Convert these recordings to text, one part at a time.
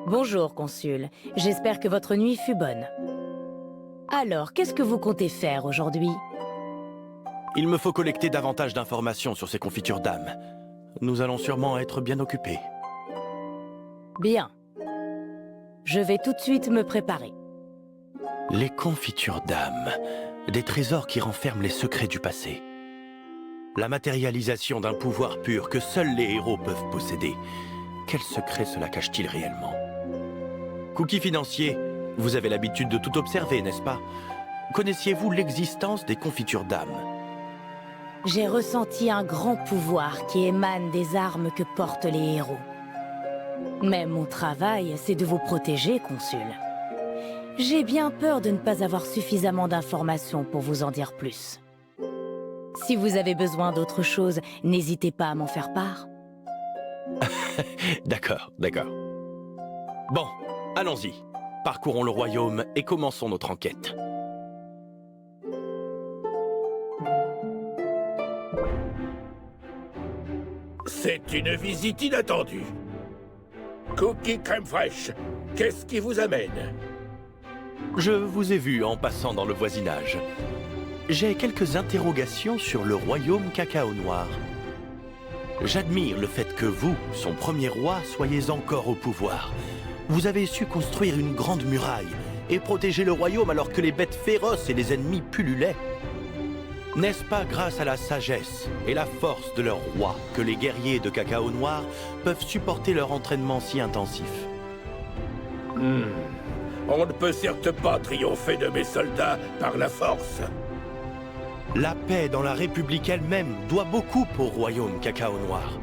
Bonjour, consul. J'espère que votre nuit fut bonne. Alors, qu'est-ce que vous comptez faire aujourd'hui? Il me faut collecter davantage d'informations sur ces confitures d'âme. Nous allons sûrement être bien occupés. Bien. Je vais tout de suite me préparer. Les confitures d'âme, des trésors qui renferment les secrets du passé. La matérialisation d'un pouvoir pur que seuls les héros peuvent posséder. Quel secret cela cache-t-il réellement? Cookie financier, vous avez l'habitude de tout observer, n'est-ce pas? Connaissiez-vous l'existence des confitures d'âme? J'ai ressenti un grand pouvoir qui émane des armes que portent les héros. Mais mon travail, c'est de vous protéger, consul. J'ai bien peur de ne pas avoir suffisamment d'informations pour vous en dire plus. Si vous avez besoin d'autre chose, n'hésitez pas à m'en faire part. D'accord, d'accord. Bon, allons-y. Parcourons le royaume et commençons notre enquête. C'est une visite inattendue. Cookie crème fraîche, qu'est-ce qui vous amène? Je vous ai vu en passant dans le voisinage. J'ai quelques interrogations sur le royaume cacao noir. J'admire le fait que vous, son premier roi, soyez encore au pouvoir. Vous avez su construire une grande muraille et protéger le royaume alors que les bêtes féroces et les ennemis pullulaient. N'est-ce pas grâce à la sagesse et la force de leur roi que les guerriers de cacao noir peuvent supporter leur entraînement si intensif? On ne peut certes pas triompher de mes soldats par la force. La paix dans la République elle-même doit beaucoup au royaume cacao noir.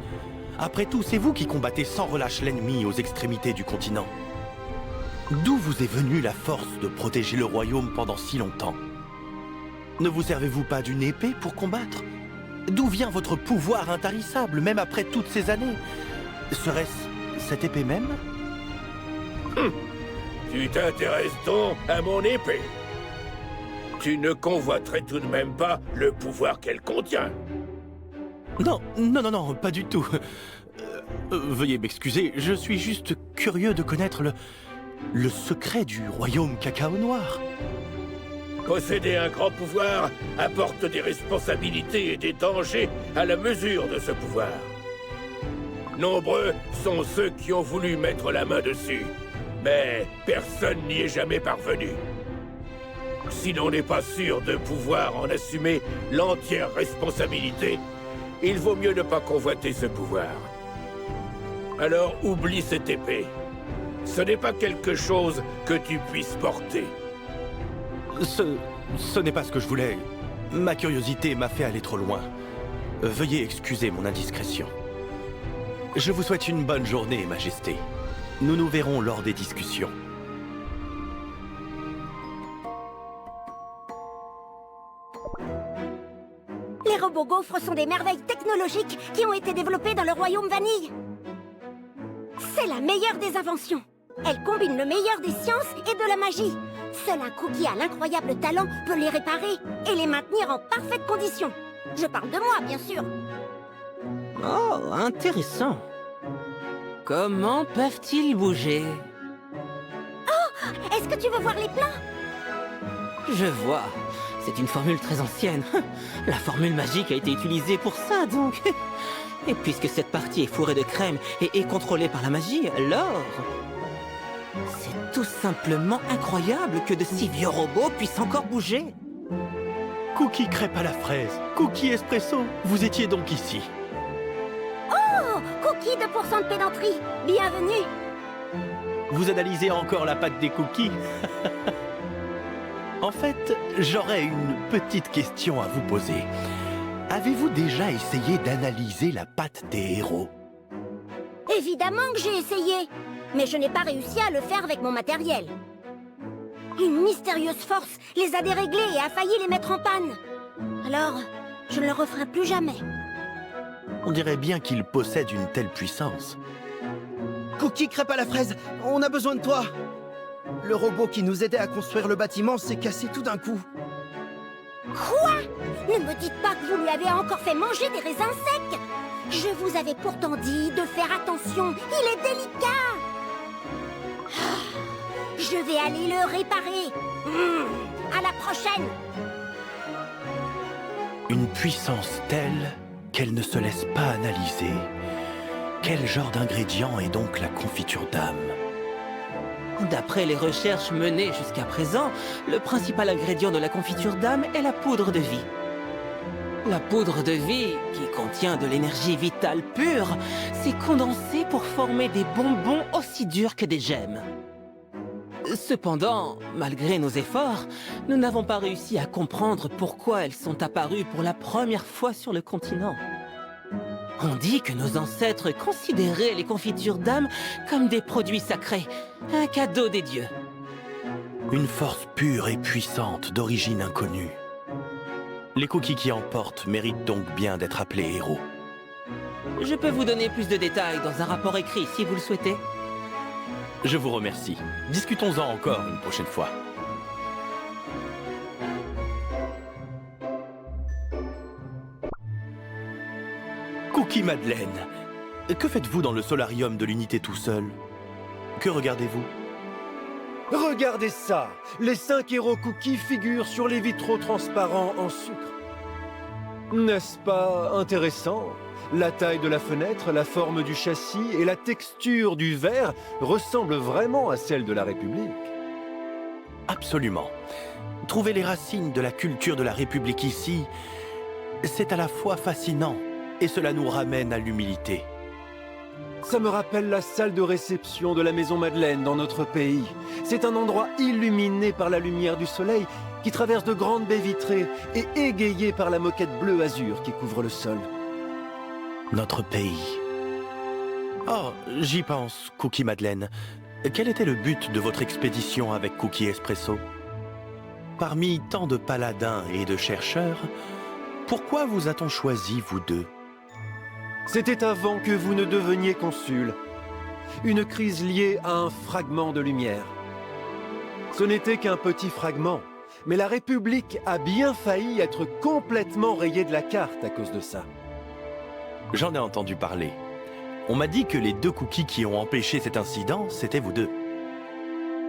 Après tout, c'est vous qui combattez sans relâche l'ennemi aux extrémités du continent. D'où vous est venue la force de protéger le royaume pendant si longtemps? Ne vous servez-vous pas d'une épée pour combattre? D'où vient votre pouvoir intarissable, même après toutes ces années? Serait-ce cette épée même? Tu t'intéresses donc à mon épée? Tu ne convoiterais tout de même pas le pouvoir qu'elle contient? Non, non, non, non, pas du tout. Veuillez m'excuser, je suis juste curieux de connaître le secret du royaume cacao noir. Posséder un grand pouvoir apporte des responsabilités et des dangers à la mesure de ce pouvoir. Nombreux sont ceux qui ont voulu mettre la main dessus, mais personne n'y est jamais parvenu. Si l'on n'est pas sûr de pouvoir en assumer l'entière responsabilité, il vaut mieux ne pas convoiter ce pouvoir. Alors oublie cette épée. Ce n'est pas quelque chose que tu puisses porter. Ce n'est pas ce que je voulais. Ma curiosité m'a fait aller trop loin. Veuillez excuser mon indiscrétion. Je vous souhaite une bonne journée, Majesté. Nous nous verrons lors des discussions. Les robots gaufres sont des merveilles technologiques qui ont été développées dans le royaume Vanille. C'est la meilleure des inventions. Elle combine le meilleur des sciences et de la magie. Seul un Cookie à l'incroyable talent peut les réparer et les maintenir en parfaite condition. Je parle de moi, bien sûr. Oh, intéressant. Comment peuvent-ils bouger? Est-ce que tu veux voir les plats? Je vois. C'est une formule très ancienne. La formule magique a été utilisée pour ça, donc. Et puisque cette partie est fourrée de crème et est contrôlée par la magie, alors... C'est tout simplement incroyable que de si vieux robots puissent encore bouger. Cookie crêpe à la fraise, Cookie espresso, vous étiez donc ici. Oh, Cookie 2% de pédanterie. Bienvenue. Vous analysez encore la pâte des cookies? En fait, j'aurais une petite question à vous poser. Avez-vous déjà essayé d'analyser la pâte des héros? Évidemment que j'ai essayé, mais je n'ai pas réussi à le faire avec mon matériel. Une mystérieuse force les a déréglés et a failli les mettre en panne. Alors, je ne le referai plus jamais. On dirait bien qu'il possède une telle puissance. Cookie crêpe à la fraise, on a besoin de toi. Le robot qui nous aidait à construire le bâtiment s'est cassé tout d'un coup. Quoi? Ne me dites pas que vous lui avez encore fait manger des raisins secs. Je vous avais pourtant dit de faire attention, il est délicat. Je vais aller le réparer. À la prochaine. Une puissance telle qu'elle ne se laisse pas analyser. Quel genre d'ingrédient est donc la confiture d'âme? D'après les recherches menées jusqu'à présent, le principal ingrédient de la confiture d'âme est la poudre de vie. La poudre de vie, qui contient de l'énergie vitale pure, s'est condensée pour former des bonbons aussi durs que des gemmes. Cependant, malgré nos efforts, nous n'avons pas réussi à comprendre pourquoi elles sont apparues pour la première fois sur le continent. On dit que nos ancêtres considéraient les confitures d'âme comme des produits sacrés, un cadeau des dieux. Une force pure et puissante d'origine inconnue. Les cookies qui en portent méritent donc bien d'être appelés héros. Je peux vous donner plus de détails dans un rapport écrit si vous le souhaitez. Je vous remercie. Discutons-en encore une prochaine fois. Cookie Madeleine, que faites-vous dans le solarium de l'unité tout seul? Que regardez-vous? Regardez ça! Les 5 héros cookies figurent sur les vitraux transparents en sucre. N'est-ce pas intéressant? La taille de la fenêtre, la forme du châssis et la texture du verre ressemblent vraiment à celle de la République. Absolument. Trouver les racines de la culture de la République ici, c'est à la fois fascinant et cela nous ramène à l'humilité. Ça me rappelle la salle de réception de la Maison Madeleine dans notre pays. C'est un endroit illuminé par la lumière du soleil qui traverse de grandes baies vitrées et égayé par la moquette bleu azur qui couvre le sol. Notre pays. Oh, j'y pense, Cookie Madeleine. Quel était le but de votre expédition avec Cookie Espresso? Parmi tant de paladins et de chercheurs, pourquoi vous a-t-on choisi, vous deux? C'était avant que vous ne deveniez consul. Une crise liée à un fragment de lumière. Ce n'était qu'un petit fragment, mais la République a bien failli être complètement rayée de la carte à cause de ça. J'en ai entendu parler. On m'a dit que les 2 cookies qui ont empêché cet incident, c'était vous deux.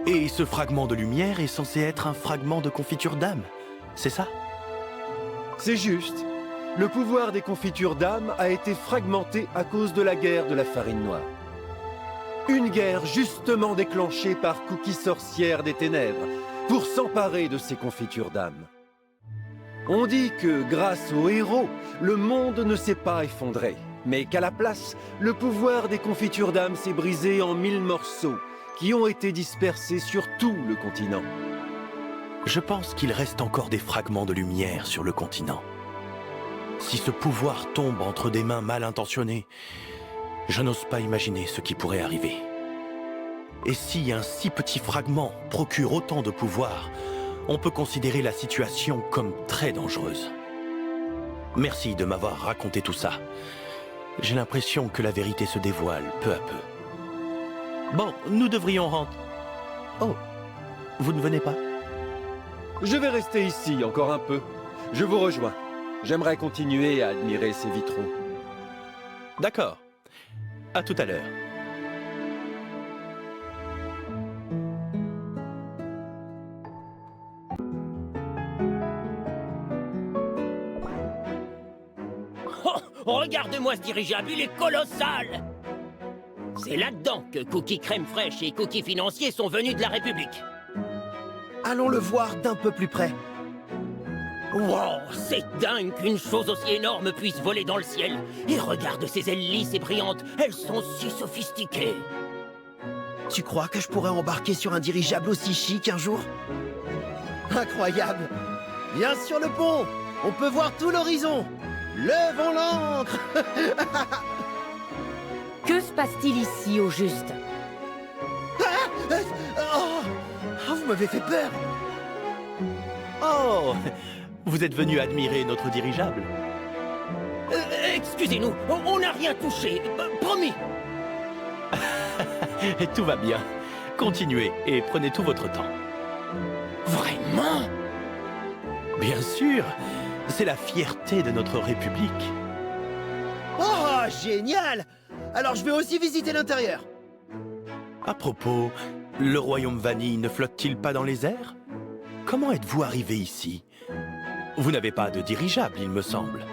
Et ce fragment de lumière est censé être un fragment de confiture d'âme, c'est ça? C'est juste. Le pouvoir des confitures d'âme a été fragmenté à cause de la guerre de la farine noire. Une guerre justement déclenchée par Cookie Sorcière des Ténèbres pour s'emparer de ces confitures d'âme. On dit que grâce aux héros, le monde ne s'est pas effondré, mais qu'à la place, le pouvoir des confitures d'âme s'est brisé en 1000 morceaux qui ont été dispersés sur tout le continent. Je pense qu'il reste encore des fragments de lumière sur le continent. Si ce pouvoir tombe entre des mains mal intentionnées, je n'ose pas imaginer ce qui pourrait arriver. Et si un si petit fragment procure autant de pouvoir, on peut considérer la situation comme très dangereuse. Merci de m'avoir raconté tout ça. J'ai l'impression que la vérité se dévoile peu à peu. Bon, nous devrions rentrer. Oh, vous ne venez pas? Je vais rester ici encore un peu. Je vous rejoins. J'aimerais continuer à admirer ces vitraux. D'accord. À tout à l'heure. Oh, regarde-moi ce dirigeable, il est colossal! C'est là-dedans que Cookie Crème Fraîche et Cookie Financier sont venus de la République. Allons le voir d'un peu plus près. Wow, c'est dingue qu'une chose aussi énorme puisse voler dans le ciel. Et regarde ces ailes lisses et brillantes, elles sont si sophistiquées. Tu crois que je pourrais embarquer sur un dirigeable aussi chic un jour? Incroyable! Viens sur le pont! On peut voir tout l'horizon! Levons l'ancre! Que se passe-t-il ici, au juste? Vous m'avez fait peur! Oh, vous êtes venu admirer notre dirigeable? Excusez-nous, on n'a rien touché, promis. Tout va bien. Continuez et prenez tout votre temps. Vraiment? Bien sûr, c'est la fierté de notre République. Oh, génial! Alors je vais aussi visiter l'intérieur. À propos, Le royaume Vanille ne flotte-t-il pas dans les airs? Comment êtes-vous arrivé ici? Vous n'avez pas de dirigeable, il me semble.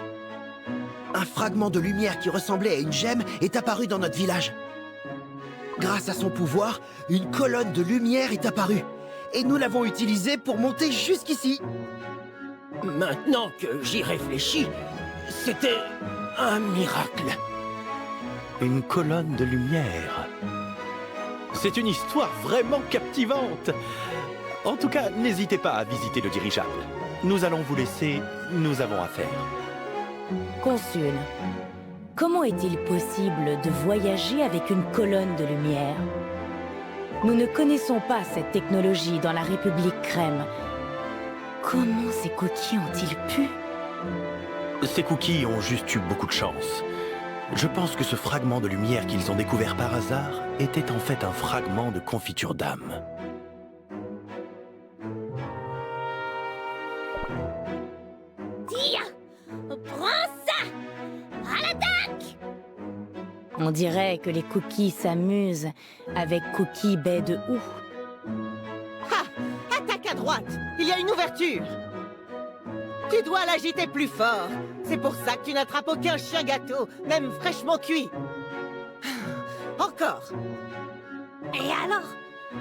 Un fragment de lumière qui ressemblait à une gemme est apparu dans notre village. Grâce à son pouvoir, une colonne de lumière est apparue. Et nous l'avons utilisée pour monter jusqu'ici. Maintenant que j'y réfléchis, c'était un miracle. Une colonne de lumière. C'est une histoire vraiment captivante. En tout cas, n'hésitez pas à visiter le dirigeable. Nous allons vous laisser, nous avons affaire. Consul, comment est-il possible de voyager avec une colonne de lumière? Nous ne connaissons pas cette technologie dans la République Crème. Comment ces cookies ont-ils pu? Ces cookies ont juste eu beaucoup de chance. Je pense que ce fragment de lumière qu'ils ont découvert par hasard était en fait un fragment de confiture d'âme. Tiens, prends ça! À l'attaque! On dirait que les cookies s'amusent avec Cookie Baie de Houx. Ha! Attaque à droite! Il y a une ouverture! Tu dois l'agiter plus fort. C'est pour ça que tu n'attrapes aucun chien gâteau, même fraîchement cuit. Encore! Et alors?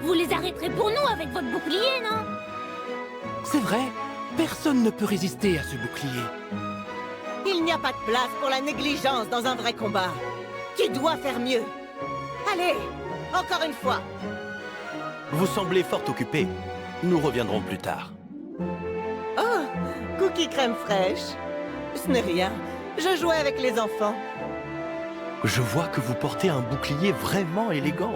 Vous les arrêterez pour nous avec votre bouclier, non? C'est vrai, personne ne peut résister à ce bouclier. Il n'y a pas de place pour la négligence dans un vrai combat. Tu dois faire mieux. Allez, encore une fois. Vous semblez fort occupé. Nous reviendrons plus tard. Oh, cookie crème fraîche. Ce n'est rien. Je jouais avec les enfants. Je vois que vous portez un bouclier vraiment élégant.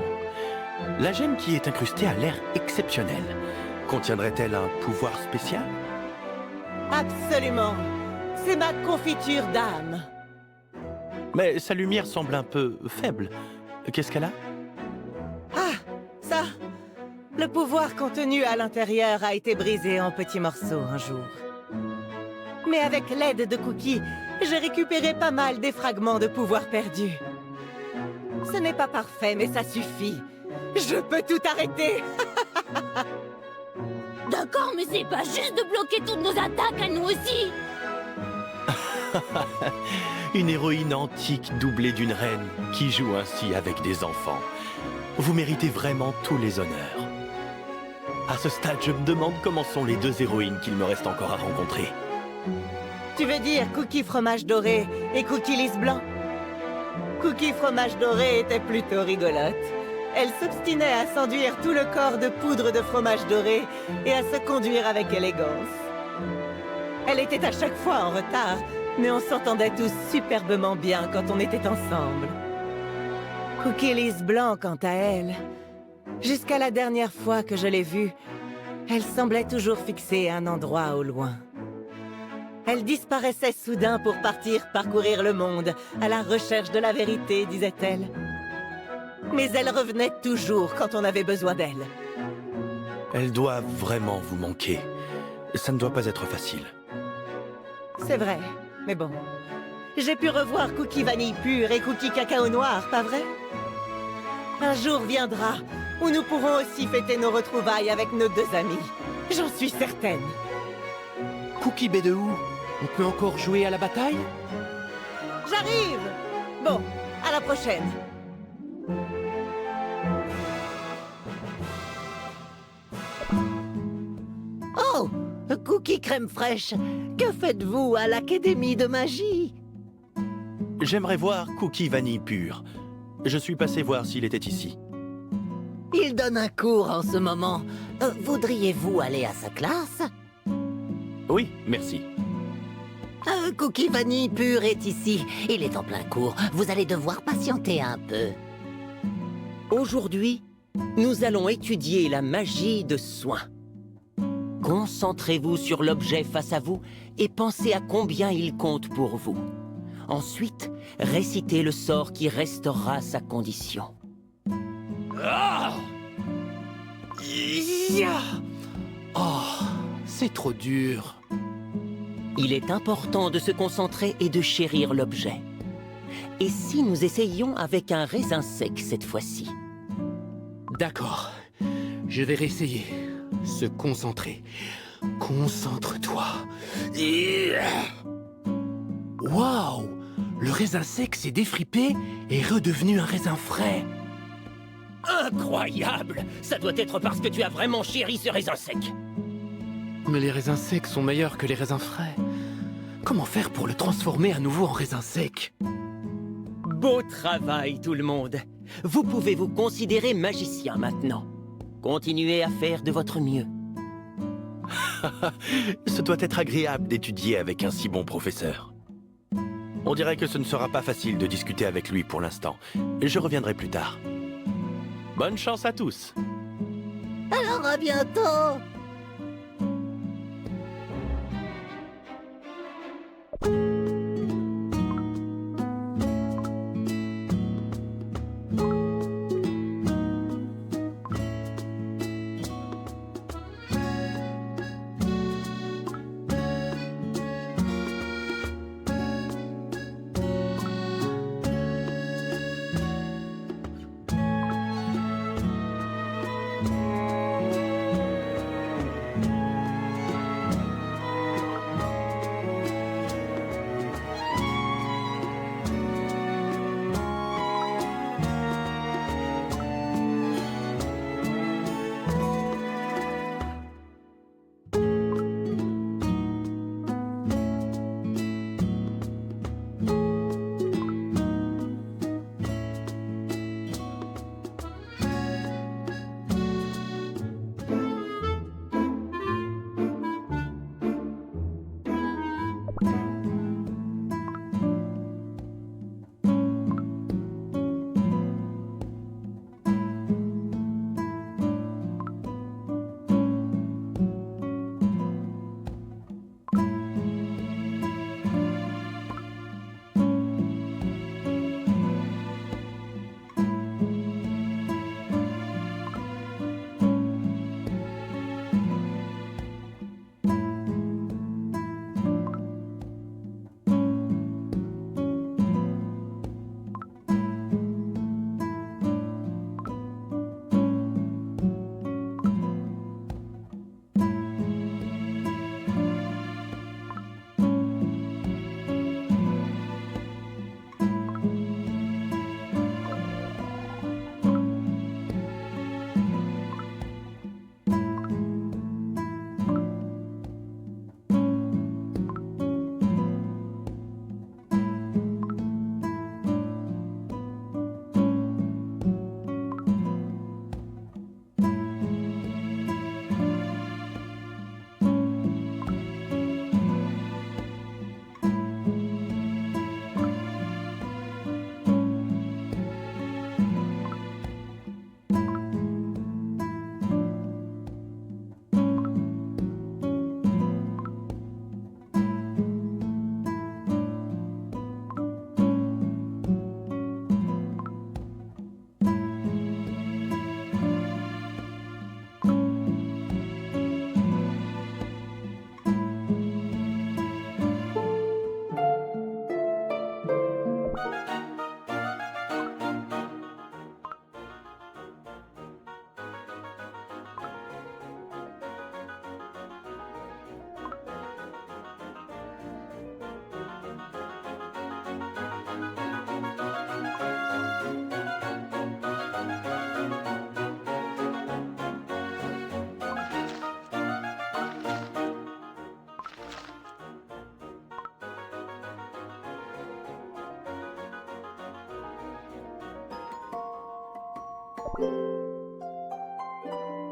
La gemme qui est incrustée a l'air exceptionnelle. Contiendrait-elle un pouvoir spécial? Absolument. C'est ma confiture d'âme. Mais sa lumière semble un peu faible. Qu'est-ce qu'elle a? Ah, ça. Le pouvoir contenu à l'intérieur a été brisé en petits morceaux un jour. Mais avec l'aide de Cookie, j'ai récupéré pas mal des fragments de pouvoir perdus. Ce n'est pas parfait, mais ça suffit. Je peux tout arrêter. D'accord, mais c'est pas juste de bloquer toutes nos attaques à nous aussi! Une héroïne antique doublée d'une reine qui joue ainsi avec des enfants. Vous méritez vraiment tous les honneurs. À ce stade, je me demande comment sont les deux héroïnes qu'il me reste encore à rencontrer. Tu veux dire Cookie fromage doré et Cookie lisse blanc? Cookie fromage doré était plutôt rigolote. Elle s'obstinait à s'enduire tout le corps de poudre de fromage doré et à se conduire avec élégance. Elle était à chaque fois en retard, mais on s'entendait tous superbement bien quand on était ensemble. Cookie lisse blanc, quant à elle, jusqu'à la dernière fois que je l'ai vue, elle semblait toujours fixée à un endroit au loin. Elle disparaissait soudain pour partir parcourir le monde, à la recherche de la vérité, disait-elle. Mais elle revenait toujours quand on avait besoin d'elle. Elle doit vraiment vous manquer. Ça ne doit pas être facile. C'est vrai, mais bon. J'ai pu revoir Cookie Vanille Pure et Cookie Cacao Noir, pas vrai? Un jour viendra où nous pourrons aussi fêter nos retrouvailles avec nos deux amis. J'en suis certaine. Cookie Baie de Houx, on peut encore jouer à la bataille? J'arrive! Bon, à la prochaine. Oh! Cookie crème fraîche, que faites-vous à l'Académie de magie? J'aimerais voir Cookie Vanille Pure. Je suis passé voir s'il était ici. Il donne un cours en ce moment. Voudriez-vous aller à sa classe? Oui, merci. Cookie Vanille Pure est ici. Il est en plein cours. Vous allez devoir patienter un peu. Aujourd'hui, nous allons étudier la magie de soin. Concentrez-vous sur l'objet face à vous et pensez à combien il compte pour vous. Ensuite, récitez le sort qui restaurera sa condition. Oh, c'est trop dur. Il est important de se concentrer et de chérir l'objet. Et si nous essayions avec un raisin sec cette fois-ci? D'accord. Je vais réessayer. Se concentrer. Concentre-toi. Waouh! Le raisin sec s'est défripé et est redevenu un raisin frais. Incroyable! Ça doit être parce que tu as vraiment chéri ce raisin sec. Mais les raisins secs sont meilleurs que les raisins frais. Comment faire pour le transformer à nouveau en raisin sec? Beau travail, tout le monde. Vous pouvez vous considérer magicien maintenant. Continuez à faire de votre mieux. Ce doit être agréable d'étudier avec un si bon professeur. On dirait que ce ne sera pas facile de discuter avec lui pour l'instant. Je reviendrai plus tard. Bonne chance à tous. Alors à bientôt.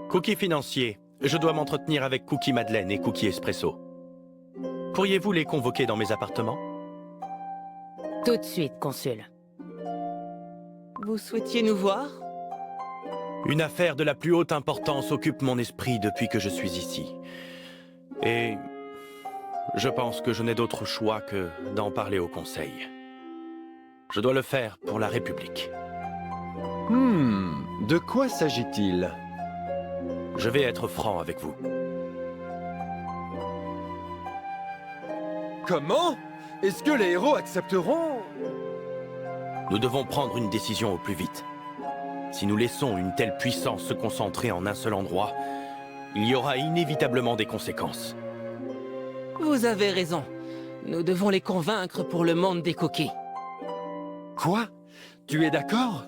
Cookie financier, je dois m'entretenir avec Cookie Madeleine et Cookie Espresso. Pourriez-vous les convoquer dans mes appartements? Tout de suite, consul. Vous souhaitiez nous voir? Une affaire de la plus haute importance occupe mon esprit depuis que je suis ici. Et je pense que je n'ai d'autre choix que d'en parler au Conseil. Je dois le faire pour la République. De quoi s'agit-il? Je vais être franc avec vous. Comment? Est-ce que les héros accepteront? Nous devons prendre une décision au plus vite. Si nous laissons une telle puissance se concentrer en un seul endroit, il y aura inévitablement des conséquences. Vous avez raison. Nous devons les convaincre pour le monde des cookies. Quoi? Tu es d'accord?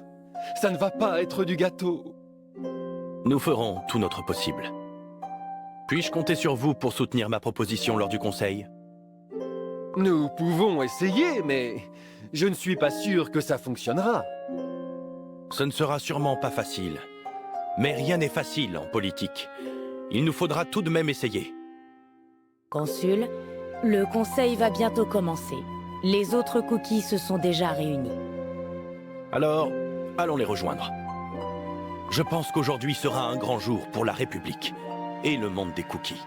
Ça ne va pas être du gâteau. Nous ferons tout notre possible. Puis-je compter sur vous pour soutenir ma proposition lors du conseil? Nous pouvons essayer, mais je ne suis pas sûr que ça fonctionnera. Ce ne sera sûrement pas facile. Mais rien n'est facile en politique. Il nous faudra tout de même essayer. Consul, le conseil va bientôt commencer. Les autres cookies se sont déjà réunis. Alors, allons les rejoindre. Je pense qu'aujourd'hui sera un grand jour pour la République et le monde des cookies.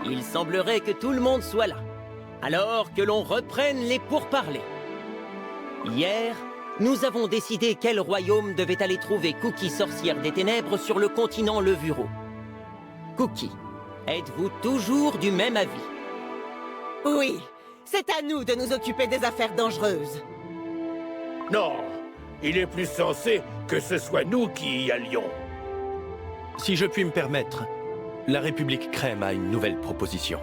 Il semblerait que tout le monde soit là. Alors que l'on reprenne les pourparlers. Hier, nous avons décidé quel royaume devait aller trouver Cookie sorcière des ténèbres sur le continent Levuro. Cookie, êtes-vous toujours du même avis? Oui, c'est à nous de nous occuper des affaires dangereuses. Non, il est plus sensé que ce soit nous qui y allions. Si je puis me permettre, la République Crème a une nouvelle proposition.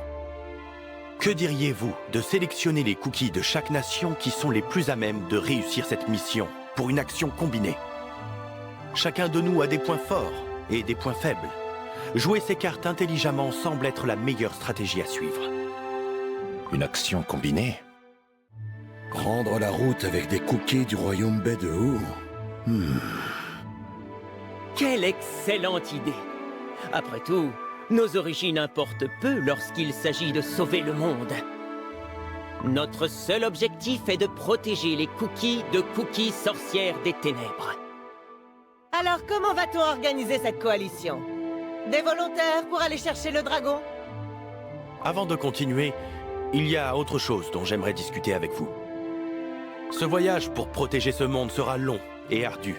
Que diriez-vous de sélectionner les cookies de chaque nation qui sont les plus à même de réussir cette mission pour une action combinée? Chacun de nous a des points forts et des points faibles. Jouer ces cartes intelligemment semble être la meilleure stratégie à suivre. Une action combinée? Prendre la route avec des cookies du royaume baie de Hou. Quelle excellente idée! Après tout, nos origines importent peu lorsqu'il s'agit de sauver le monde. Notre seul objectif est de protéger les cookies de Cookie sorcière des ténèbres. Alors comment va-t-on organiser cette coalition? Des volontaires pour aller chercher le dragon? Avant de continuer, il y a autre chose dont j'aimerais discuter avec vous. Ce voyage pour protéger ce monde sera long et ardu.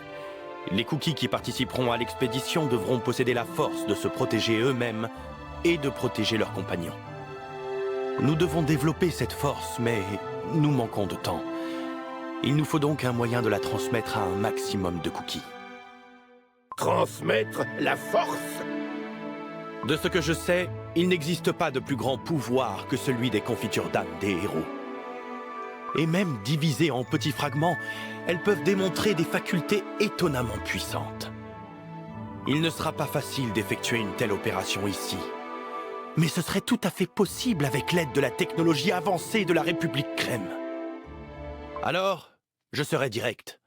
Les cookies qui participeront à l'expédition devront posséder la force de se protéger eux-mêmes et de protéger leurs compagnons. Nous devons développer cette force, mais nous manquons de temps. Il nous faut donc un moyen de la transmettre à un maximum de cookies. Transmettre la force? De ce que je sais, il n'existe pas de plus grand pouvoir que celui des confitures d'âme des héros. Et même divisées en petits fragments, elles peuvent démontrer des facultés étonnamment puissantes. Il ne sera pas facile d'effectuer une telle opération ici. Mais ce serait tout à fait possible avec l'aide de la technologie avancée de la République Crème. Alors, je serai direct.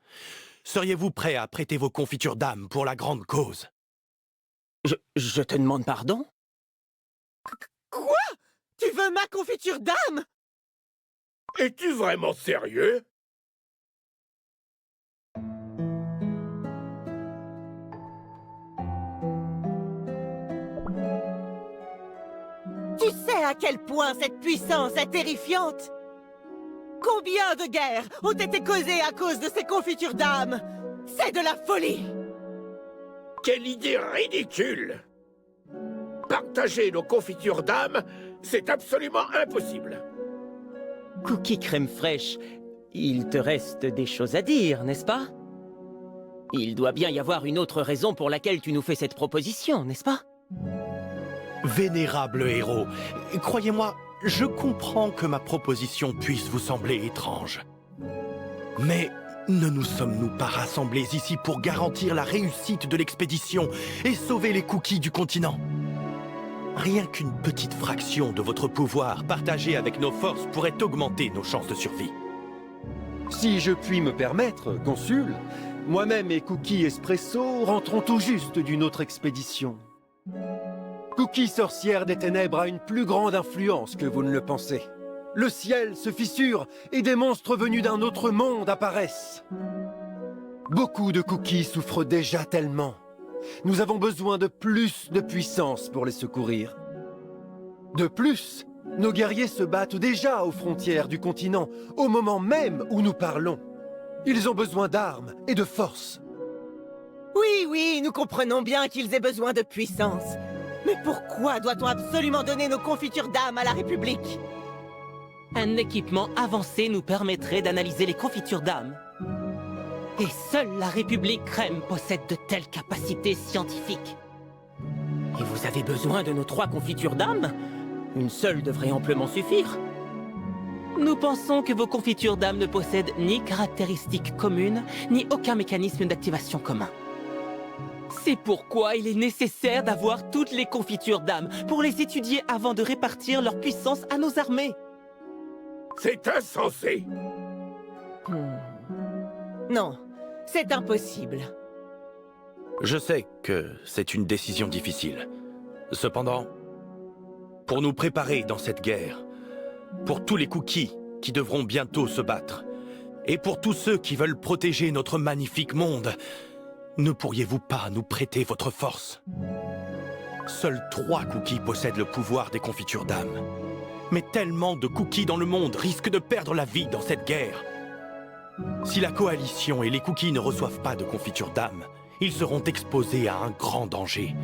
Seriez-vous prêt à prêter vos confitures d'âme pour la grande cause? Je te demande pardon? Quoi? Tu veux ma confiture d'âme? Es-tu vraiment sérieux? Tu sais à quel point cette puissance est terrifiante? Combien de guerres ont été causées à cause de ces confitures d'âme? C'est de la folie! Quelle idée ridicule! Partager nos confitures d'âme, c'est absolument impossible. Cookie crème fraîche, il te reste des choses à dire, n'est-ce pas? Il doit bien y avoir une autre raison pour laquelle tu nous fais cette proposition, n'est-ce pas? Vénérable héros, croyez-moi, je comprends que ma proposition puisse vous sembler étrange. Mais ne nous sommes-nous pas rassemblés ici pour garantir la réussite de l'expédition et sauver les cookies du continent? Rien qu'une petite fraction de votre pouvoir partagé avec nos forces pourrait augmenter nos chances de survie. Si je puis me permettre, Consul, moi-même et Cookie Espresso rentrons tout juste d'une autre expédition. Cookie sorcière des ténèbres a une plus grande influence que vous ne le pensez. Le ciel se fissure et des monstres venus d'un autre monde apparaissent. Beaucoup de cookies souffrent déjà tellement. Nous avons besoin de plus de puissance pour les secourir. De plus, nos guerriers se battent déjà aux frontières du continent, au moment même où nous parlons. Ils ont besoin d'armes et de force. Oui, nous comprenons bien qu'ils aient besoin de puissance. Mais pourquoi doit-on absolument donner nos confitures d'âme à la République? Un équipement avancé nous permettrait d'analyser les confitures d'âme. Et seule la République Crème possède de telles capacités scientifiques. Et vous avez besoin de nos 3 confitures d'âme? Une seule devrait amplement suffire. Nous pensons que vos confitures d'âme ne possèdent ni caractéristiques communes, ni aucun mécanisme d'activation commun. C'est pourquoi il est nécessaire d'avoir toutes les confitures d'âme pour les étudier avant de répartir leur puissance à nos armées. C'est insensé! Non, c'est impossible. Je sais que c'est une décision difficile. Cependant, pour nous préparer dans cette guerre, pour tous les cookies qui devront bientôt se battre, et pour tous ceux qui veulent protéger notre magnifique monde, ne pourriez-vous pas nous prêter votre force? Seuls 3 cookies possèdent le pouvoir des confitures d'âme. Mais tellement de cookies dans le monde risquent de perdre la vie dans cette guerre. Si la coalition et les cookies ne reçoivent pas de confitures d'âme, ils seront exposés à un grand danger.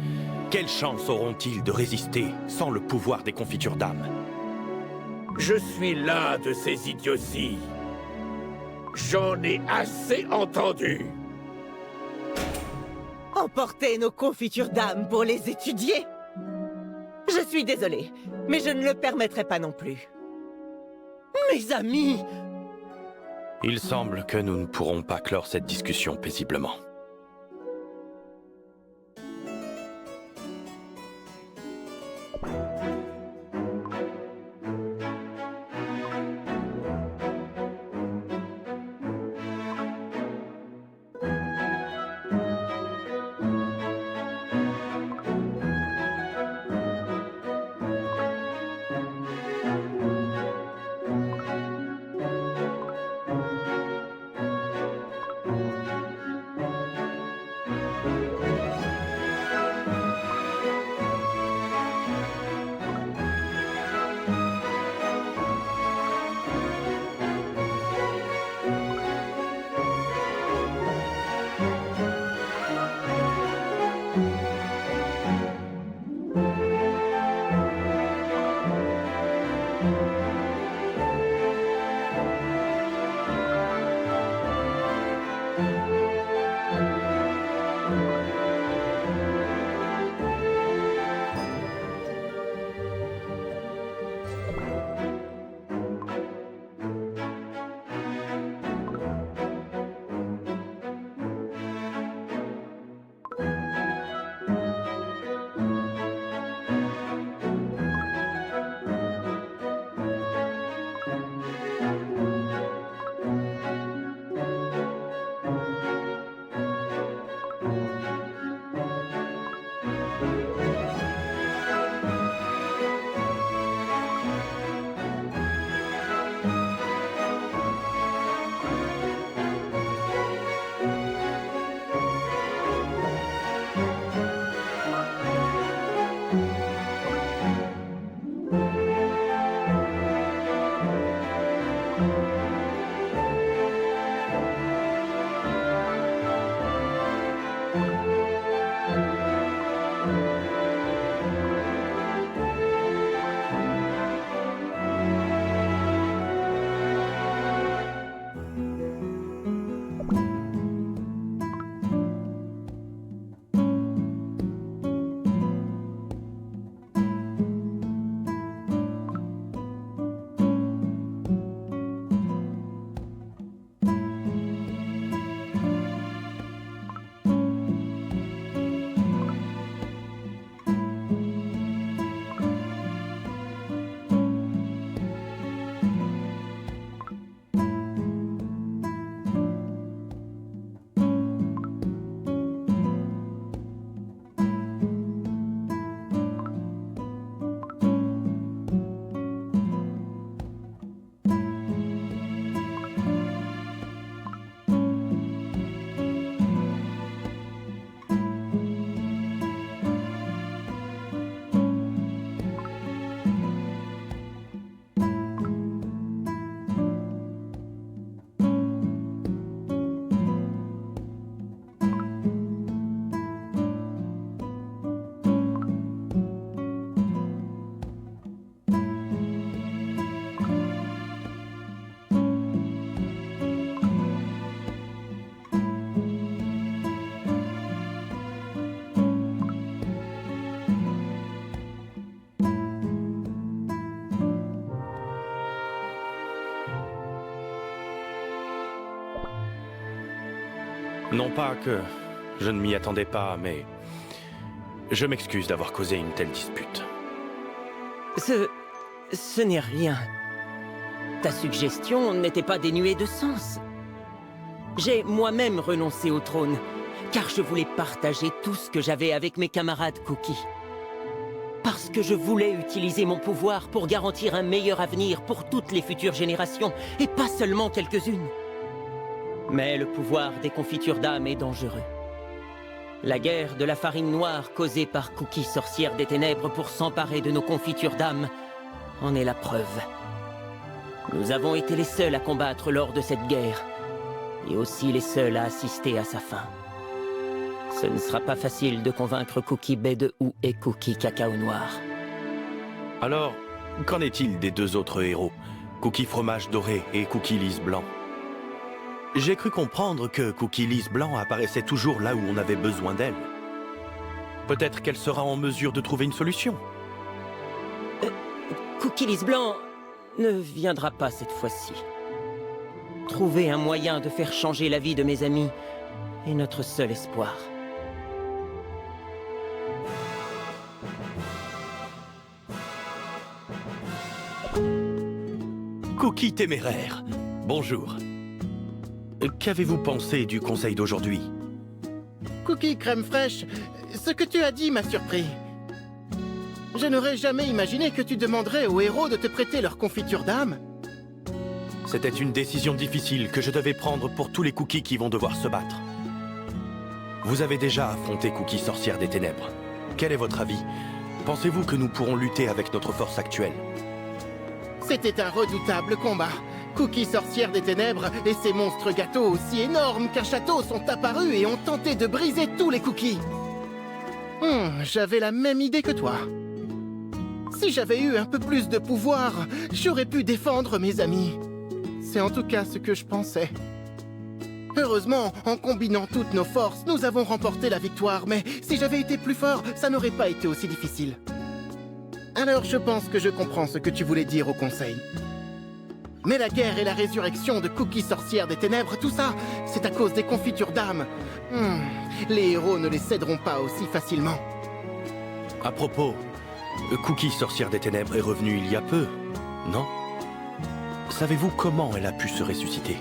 Quelle chance auront-ils de résister sans le pouvoir des confitures d'âme? Je suis las de ces idioties. J'en ai assez entendu. Emporter nos confitures d'âme pour les étudier? Je suis désolée, mais je ne le permettrai pas non plus. Mes amis! Il semble que nous ne pourrons pas clore cette discussion paisiblement. Non pas que je ne m'y attendais pas, mais je m'excuse d'avoir causé une telle dispute. Ce n'est rien. Ta suggestion n'était pas dénuée de sens. J'ai moi-même renoncé au trône, car je voulais partager tout ce que j'avais avec mes camarades Cookie. Parce que je voulais utiliser mon pouvoir pour garantir un meilleur avenir pour toutes les futures générations, et pas seulement quelques-unes. Mais le pouvoir des confitures d'âme est dangereux. La guerre de la farine noire causée par Cookie, sorcière des ténèbres, pour s'emparer de nos confitures d'âme en est la preuve. Nous avons été les seuls à combattre lors de cette guerre, et aussi les seuls à assister à sa fin. Ce ne sera pas facile de convaincre Cookie Baie de Houx et Cookie Cacao Noir. Alors, qu'en est-il des deux autres héros, Cookie Fromage Doré et Cookie Lys Blanc? J'ai cru comprendre que Cookie Lys Blanc apparaissait toujours là où on avait besoin d'elle. Peut-être qu'elle sera en mesure de trouver une solution. Cookie Lys Blanc ne viendra pas cette fois-ci. Trouver un moyen de faire changer la vie de mes amis est notre seul espoir. Cookie Téméraire, bonjour. Qu'avez-vous pensé du conseil d'aujourd'hui? Cookie Crème Fraîche, ce que tu as dit m'a surpris. Je n'aurais jamais imaginé que tu demanderais aux héros de te prêter leur confiture d'âme. C'était une décision difficile que je devais prendre pour tous les cookies qui vont devoir se battre. Vous avez déjà affronté Cookie Sorcière des Ténèbres. Quel est votre avis? Pensez-vous que nous pourrons lutter avec notre force actuelle? C'était un redoutable combat. Cookie Sorcière des Ténèbres et ces monstres gâteaux aussi énormes qu'un château sont apparus et ont tenté de briser tous les cookies. J'avais la même idée que toi. Si j'avais eu un peu plus de pouvoir, j'aurais pu défendre mes amis. C'est en tout cas ce que je pensais. Heureusement, en combinant toutes nos forces, nous avons remporté la victoire, mais si j'avais été plus fort, ça n'aurait pas été aussi difficile. Alors je pense que je comprends ce que tu voulais dire au conseil. Mais la guerre et la résurrection de Cookie Sorcière des Ténèbres, tout ça, c'est à cause des confitures d'âme. Les héros ne les céderont pas aussi facilement. À propos, Cookie Sorcière des Ténèbres est revenue il y a peu, non? Savez-vous comment elle a pu se ressusciter?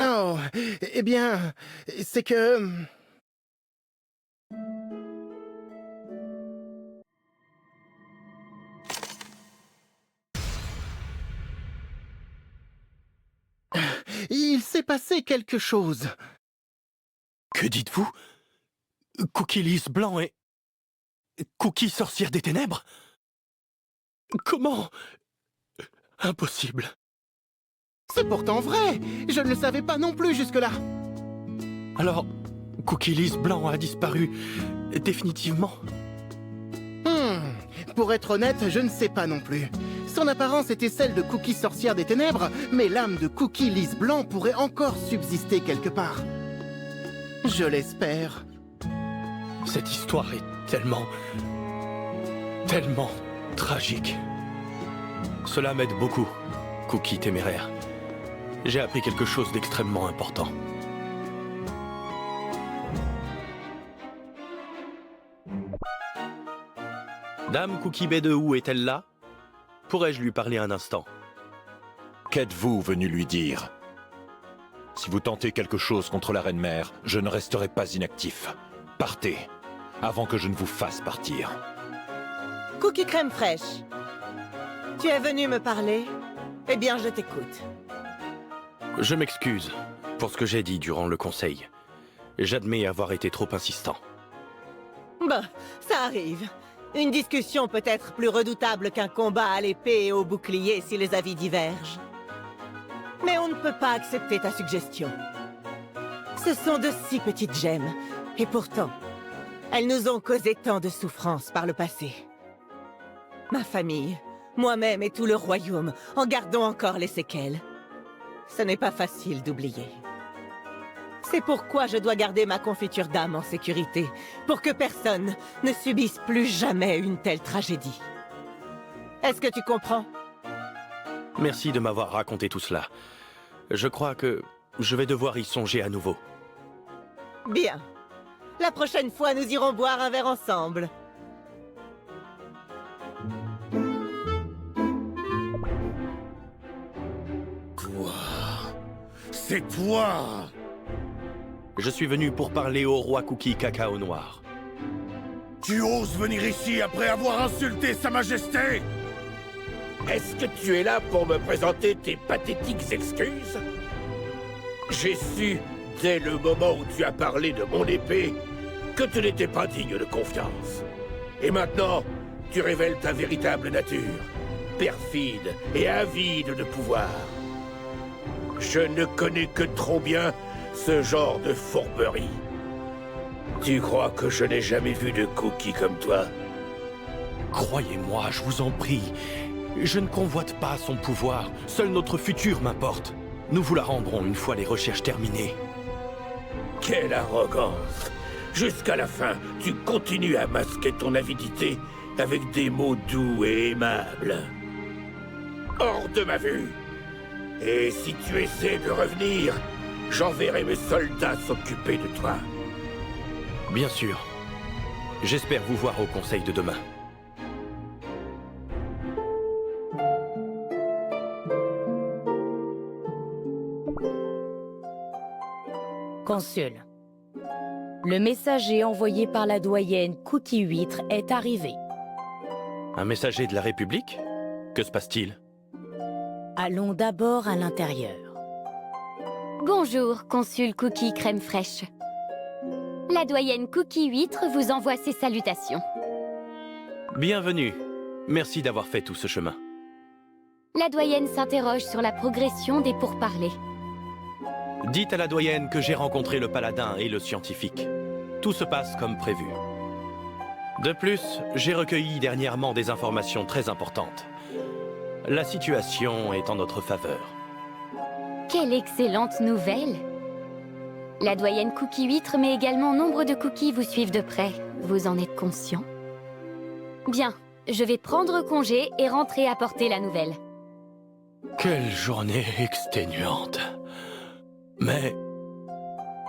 Oh, eh bien, c'est que... Il s'est passé quelque chose. Que dites-vous? Cookie Lys Blanc et... Cookie Sorcière des Ténèbres? Comment? Impossible. C'est pourtant vrai. Je ne le savais pas non plus jusque-là. Alors, Cookie Lys Blanc a disparu définitivement? Pour être honnête, je ne sais pas non plus. Son apparence était celle de Cookie Sorcière des Ténèbres, mais l'âme de Cookie Lys Blanc pourrait encore subsister quelque part. Je l'espère. Cette histoire est tellement tragique. Cela m'aide beaucoup, Cookie Téméraire. J'ai appris quelque chose d'extrêmement important. Dame Cookie Baie de Houx est-elle là? Pourrais-je lui parler un instant? Qu'êtes-vous venu lui dire? Si vous tentez quelque chose contre la Reine-Mère, je ne resterai pas inactif. Partez, avant que je ne vous fasse partir. Cookie Crème Fraîche, tu es venu me parler? Eh bien, je t'écoute. Je m'excuse pour ce que j'ai dit durant le conseil. J'admets avoir été trop insistant. Bah, ça arrive. Une discussion peut être plus redoutable qu'un combat à l'épée et au bouclier si les avis divergent. Mais on ne peut pas accepter ta suggestion. Ce sont de si petites gemmes, et pourtant, elles nous ont causé tant de souffrances par le passé. Ma famille, moi-même et tout le royaume en gardons encore les séquelles. Ce n'est pas facile d'oublier. C'est pourquoi je dois garder ma confiture d'âme en sécurité, pour que personne ne subisse plus jamais une telle tragédie. Est-ce que tu comprends? Merci de m'avoir raconté tout cela. Je crois que je vais devoir y songer à nouveau. Bien. La prochaine fois, nous irons boire un verre ensemble. Toi... C'est toi! Je suis venu pour parler au roi Cookie Cacao Noir. Tu oses venir ici après avoir insulté Sa Majesté? Est-ce que tu es là pour me présenter tes pathétiques excuses? J'ai su, dès le moment où tu as parlé de mon épée, que tu n'étais pas digne de confiance. Et maintenant, tu révèles ta véritable nature, perfide et avide de pouvoir. Je ne connais que trop bien ce genre de fourberie. Tu crois que je n'ai jamais vu de Cookie comme toi? Croyez-moi, je vous en prie. Je ne convoite pas son pouvoir. Seul notre futur m'importe. Nous vous la rendrons une fois les recherches terminées. Quelle arrogance! Jusqu'à la fin, tu continues à masquer ton avidité avec des mots doux et aimables. Hors de ma vue! Et si tu essaies de revenir, j'enverrai mes soldats s'occuper de toi. Bien sûr. J'espère vous voir au conseil de demain. Consul. Le messager envoyé par la doyenne Cookie Huître est arrivé. Un messager de la République? Que se passe-t-il? Allons d'abord à l'intérieur. Bonjour, consul Cookie Crème Fraîche. La doyenne Cookie Huître vous envoie ses salutations. Bienvenue. Merci d'avoir fait tout ce chemin. La doyenne s'interroge sur la progression des pourparlers. Dites à la doyenne que j'ai rencontré le paladin et le scientifique. Tout se passe comme prévu. De plus, j'ai recueilli dernièrement des informations très importantes. La situation est en notre faveur. Quelle excellente nouvelle! La doyenne Cookie Huître, mais également nombre de cookies vous suivent de près. Vous en êtes conscient? Bien, je vais prendre congé et rentrer apporter la nouvelle. Quelle journée exténuante. Mais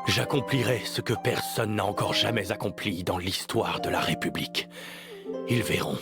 j'accomplirai ce que personne n'a encore jamais accompli dans l'histoire de la République. Ils verront.